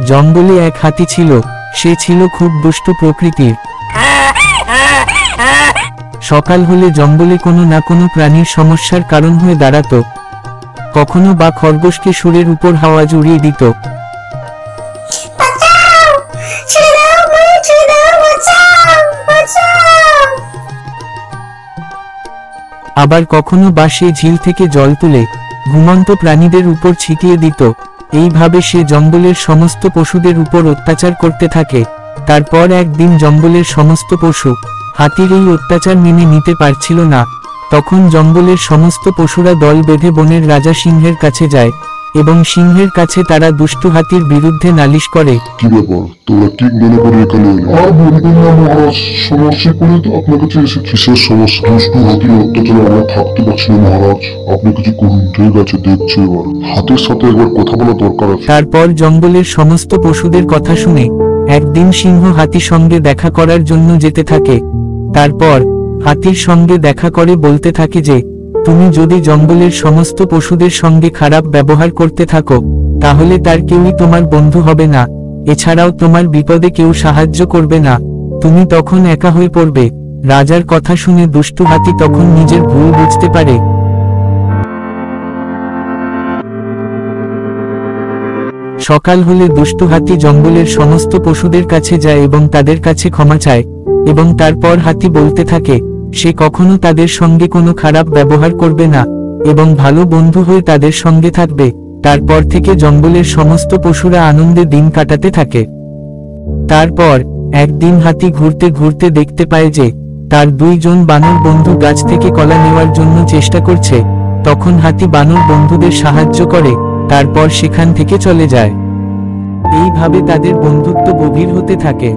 জঙ্গলে এক হাতি ছিল, সে ছিল খুব দুষ্টু প্রকৃতির। সকাল হলে জঙ্গলে কোনো না কোনো প্রাণীর সমস্যার কারণ হয়ে দাঁড়াতো। কখনো বা খরগোশকে সুরের উপর আওয়াজ উড়িয়ে দিত, আবার কখনো বা সে ঝিল থেকে জল তুলে ঘুমন্ত প্রাণীদের উপর ছিটিয়ে দিত। এইভাবে সে জঙ্গলের সমস্ত পশুদের উপর অত্যাচার করতে থাকে। তারপর একদিন জঙ্গলের সমস্ত পশু হাতির এই অত্যাচার মেনে নিতে পারছিল না। তখন জঙ্গলের সমস্ত পশুরা দল বেঁধে বনের রাজা সিংহের কাছে যায় এবং সিংহের কাছে তারা দুষ্টু হাতির বিরুদ্ধে নালিশ করে। কি ব্যাপার, তোমরা ঠিক মনে করে এখানে এলে? আর বলবেন না মহারাজ, সমস্যা করে তো আপনার কাছে এসেছি। কিসের সমস্যা? দুষ্টু হাতির অত্যাচারে আমরা থাকতে পারছি না মহারাজ, আপনি কিছু করুন। ঠিক আছে, দেখছি এবার। হাতির সাথে একবার কথা বলা দরকার আছে। তারপর জঙ্গলের সমস্ত পশুদের কথা শুনে একদিন সিংহ হাতির সঙ্গে দেখা করার জন্য যেতে থাকে। তারপর হাতির সঙ্গে দেখা করে বলতে থাকে যে, তুমি যদি জঙ্গলের সমস্ত পশুদের সঙ্গে খারাপ ব্যবহার করতে থাকো তাহলে তার কেউই তোমার বন্ধু হবে না, এছাড়াও তোমার বিপদে কেউ সাহায্য করবে না, তুমি তখন একা হয়ে পড়বে। রাজার কথা শুনে দুষ্টু হাতি তখন নিজের ভুল বুঝতে পারে। সকাল হলে দুষ্টু হাতি জঙ্গলের সমস্ত পশুদের কাছে যায় এবং তাদের কাছে ক্ষমা চায় এবং তারপর হাতি বলতে থাকে সে কখনো তাদের সঙ্গে কোনো খারাপ ব্যবহার করবে না এবং ভালো বন্ধু হয়ে তাদের সঙ্গে থাকবে। তারপর থেকে জঙ্গলের সমস্ত পশুরা আনন্দে দিন কাটাতে থাকে। তারপর একদিন হাতি ঘুরতে ঘুরতে দেখতে পায় যে তার দুইজন বানর বন্ধু গাছ থেকে কলা নেওয়ার জন্য চেষ্টা করছে। তখন হাতি বানর বন্ধুদের সাহায্য করে, তারপর সেখান থেকে চলে যায়। এইভাবে তাদের বন্ধুত্ব গভীর হতে থাকে।